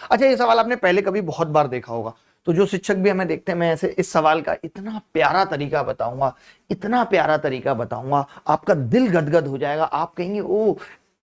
अच्छा, ये सवाल आपने पहले कभी बहुत बार देखा होगा, तो जो शिक्षक भी हमें देखते हैं, मैं ऐसे इस सवाल का इतना प्यारा तरीका बताऊंगा, इतना प्यारा तरीका बताऊंगा, आपका दिल गदगद हो जाएगा। आप कहेंगे ओ,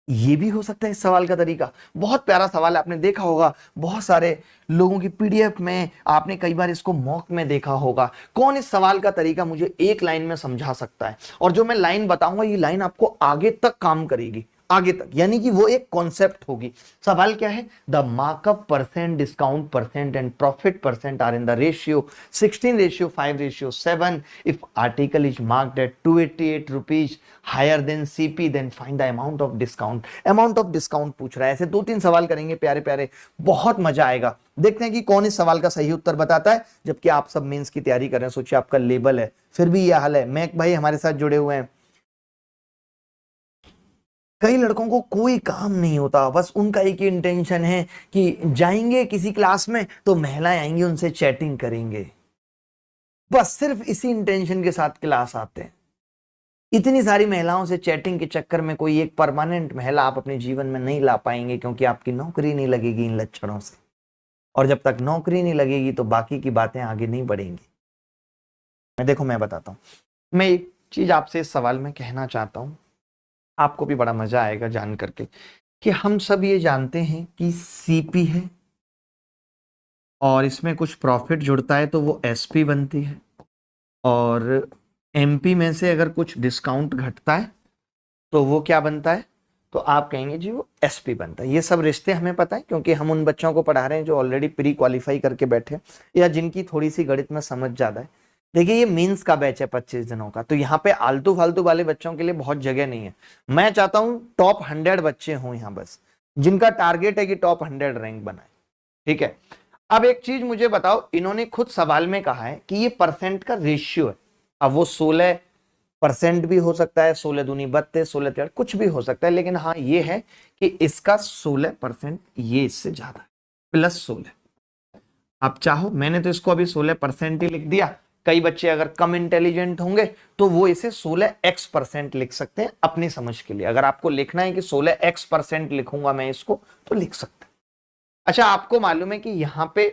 ये भी हो सकता है इस सवाल का तरीका। बहुत प्यारा सवाल है, आपने देखा होगा बहुत सारे लोगों की पीडीएफ में, आपने कई बार इसको मॉक में देखा होगा। कौन इस सवाल का तरीका मुझे एक लाइन में समझा सकता है? और जो मैं लाइन बताऊंगा, ये लाइन आपको आगे तक काम करेगी, आगे तक, यानी कि वो एक कॉन्सेप्ट होगी। सवाल क्या है? The markup percent, discount percent and profit percent are in the ratio 16:5:7 if article is marked at 288 rupees higher than CP, then find the amount of discount. Amount of discount पूछ रहा है। ऐसे 2-3 सवाल करेंगे प्यारे प्यारे, बहुत मजा आएगा। देखते हैं कि कौन इस सवाल का सही उत्तर बताता है, जबकि आप सब मेंस की तैयारी कर रहे हैं। सोचिए आपका लेवल है, फिर भी यह हाल है। मैक भाई हमारे साथ जुड़े हुए हैं। कई लड़कों को कोई काम नहीं होता, बस उनका एक ही इंटेंशन है कि जाएंगे किसी क्लास में तो महिलाएं आएंगी, उनसे चैटिंग करेंगे। बस सिर्फ इसी इंटेंशन के साथ क्लास आते हैं। इतनी सारी महिलाओं से चैटिंग के चक्कर में कोई एक परमानेंट महिला आप अपने जीवन में नहीं ला पाएंगे, क्योंकि आपकी नौकरी नहीं लगेगी इन लक्षणों से। और जब तक नौकरी नहीं लगेगी तो बाकी की बातें आगे नहीं बढ़ेंगी। मैं बताता हूं। मैं एक चीज आपसे इस सवाल में कहना चाहता हूं, आपको भी बड़ा मजा आएगा जान करके, कि हम सब ये जानते हैं कि सीपी है और इसमें कुछ प्रॉफिट जुड़ता है तो वो एसपी बनती है, और एमपी में से अगर कुछ डिस्काउंट घटता है तो वो क्या बनता है? तो आप कहेंगे जी वो एसपी बनता है। ये सब रिश्ते हमें पता है, क्योंकि हम उन बच्चों को पढ़ा रहे हैं जो ऑलरेडी प्री क्वालिफाई करके बैठे, या जिनकी थोड़ी सी गणित में समझ ज्यादा है। देखिए ये मेंस का बैच है 25 दिनों का, तो यहाँ पे आलतू फालतू वाले बच्चों के लिए बहुत जगह नहीं है। मैं चाहता हूं टॉप 100 बच्चे हों यहाँ, बस जिनका टारगेट है कि टॉप 100 रैंक बनाए। ठीक है, अब एक चीज मुझे बताओ, इन्होंने खुद सवाल में कहा है कि ये परसेंट का रेशियो है। अब वो 16% भी हो सकता है, 16 दूनी 32, 16 13, कुछ भी हो सकता है, लेकिन हाँ ये है कि इसका 16% ये इससे ज्यादा है, +16। आप चाहो, मैंने तो इसको अभी 16% ही लिख दिया। कई बच्चे अगर कम इंटेलिजेंट होंगे तो वो इसे 16x% लिख सकते हैं अपनी समझ के लिए। अगर आपको लिखना है कि 16x% लिखूंगा मैं इसको, तो लिख सकते हैं। अच्छा, आपको मालूम है कि यहाँ पे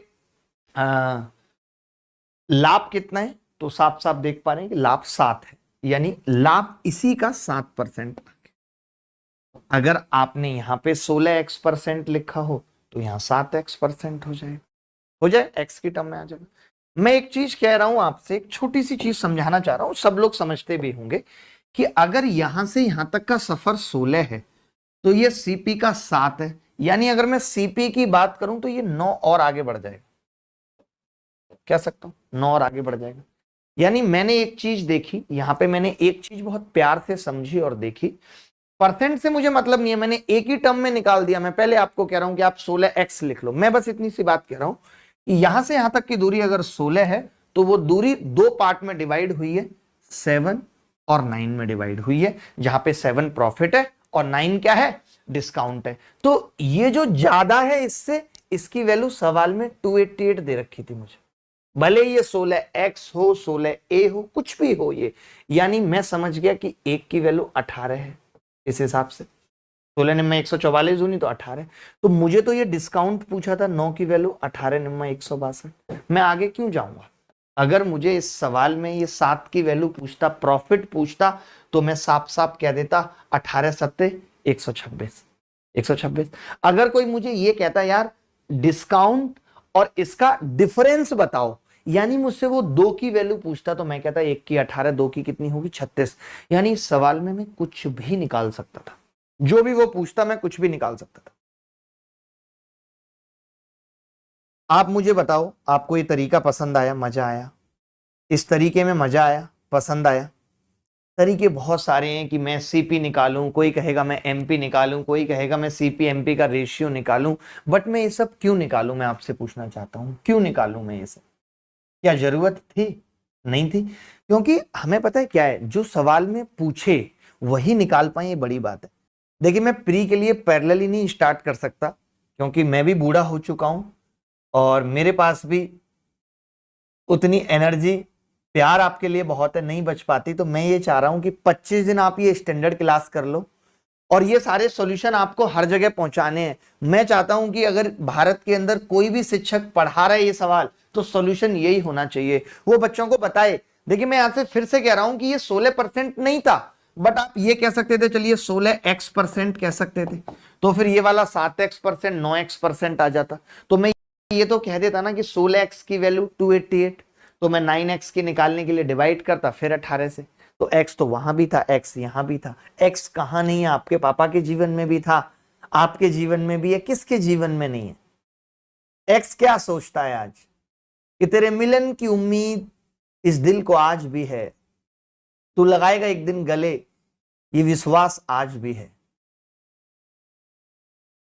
लाभ कितना है? तो साफ साफ देख पा रहे हैं कि लाभ 7 है, यानी लाभ इसी का 7%। अगर आपने यहां पे 16x% लिखा हो तो यहां 7x% हो जाए, x की टर्म में आ जाएगा। मैं एक चीज कह रहा हूं आपसे, एक छोटी सी चीज समझाना चाह रहा हूं, सब लोग समझते भी होंगे कि अगर यहां से यहां तक का सफर 16 है तो ये सीपी का 7 है, यानी अगर मैं सीपी की बात करूं तो ये 9 और आगे बढ़ जाएगा। कह सकता हूं 9 और आगे बढ़ जाएगा। यानी मैंने एक चीज देखी यहां पे, मैंने एक चीज बहुत प्यार से समझी और देखी। परसेंट से मुझे मतलब नहीं है, मैंने एक ही टर्म में निकाल दिया। मैं पहले आपको कह रहा हूं कि आप 16x लिख लो। मैं बस इतनी सी बात कह रहा हूं कि यहां से यहां तक की दूरी अगर 16 है तो वो दूरी 2 पार्ट में डिवाइड हुई है, 7 और 9 में डिवाइड हुई है, जहां पे 7 प्रॉफिट है और 9 क्या है? डिस्काउंट है। तो ये जो ज्यादा है इससे, इसकी वैल्यू सवाल में 288 दे रखी थी मुझे, भले ये 16x हो, 16a हो, कुछ भी हो ये, यानी मैं समझ गया कि एक की वैल्यू 18 है। इस हिसाब से 16 निम्मा 144 दूनी तो 18। तो मुझे तो ये डिस्काउंट पूछा था, 9 की वैल्यू 18 निम्मा 162। मैं आगे क्यों जाऊंगा? अगर मुझे इस सवाल में ये 7 की वैल्यू पूछता, प्रॉफिट पूछता, तो मैं साफ साफ कह देता 18 सत्ते 126, 126। अगर कोई मुझे ये कहता यार डिस्काउंट और इसका डिफरेंस बताओ, यानी मुझसे वो 2 की वैल्यू पूछता, तो मैं कहता 1 की 18, 2 की कितनी होगी? 36। यानी इस सवाल में मैं कुछ भी निकाल सकता था, जो भी वो पूछता मैं कुछ भी निकाल सकता था। आप मुझे बताओ, आपको ये तरीका पसंद आया, मजा आया? इस तरीके में मजा आया, पसंद आया? तरीके बहुत सारे हैं कि मैं सीपी निकालूं, कोई कहेगा मैं एमपी निकालूं, कोई कहेगा मैं सीपी एमपी का रेशियो निकालूं। बट मैं ये सब क्यों निकालूं? मैं आपसे पूछना चाहता हूं, क्यों निकालूं मैं ये सब? क्या जरूरत थी? नहीं थी। क्योंकि हमें पता है क्या है, जो सवाल में पूछे वही निकाल पाए, ये बड़ी बात है। देखिए मैं प्री के लिए पैरेलली नहीं स्टार्ट कर सकता, क्योंकि मैं भी बूढ़ा हो चुका हूं और मेरे पास भी उतनी एनर्जी, प्यार आपके लिए बहुत है, नहीं बच पाती। तो मैं ये चाह रहा हूं कि 25 दिन आप ये स्टैंडर्ड क्लास कर लो और ये सारे सॉल्यूशन आपको हर जगह पहुंचाने हैं। मैं चाहता हूं कि अगर भारत के अंदर कोई भी शिक्षक पढ़ा रहा है ये सवाल, तो सॉल्यूशन यही होना चाहिए, वो बच्चों को बताए। देखिए मैं यहां से फिर से कह रहा हूं कि ये 16% नहीं था, बट आप ये कह सकते थे, चलिए 16x% कह सकते थे, तो फिर ये वाला 7x%, 9x% आ जाता। तो मैं ये तो कह देता ना कि 16x की वैल्यू 288, तो मैं 9x की निकालने के लिए डिवाइड करता फिर 18 से, तो x तो वहां भी था, x यहां भी था। x कहां नहीं है? आपके पापा के जीवन में भी था, आपके जीवन में भी है, किसके जीवन में नहीं है? x क्या सोचता है आज कि तेरे मिलन की उम्मीद इस दिल को आज भी है, तू लगाएगा एक दिन गले, ये विश्वास आज भी है।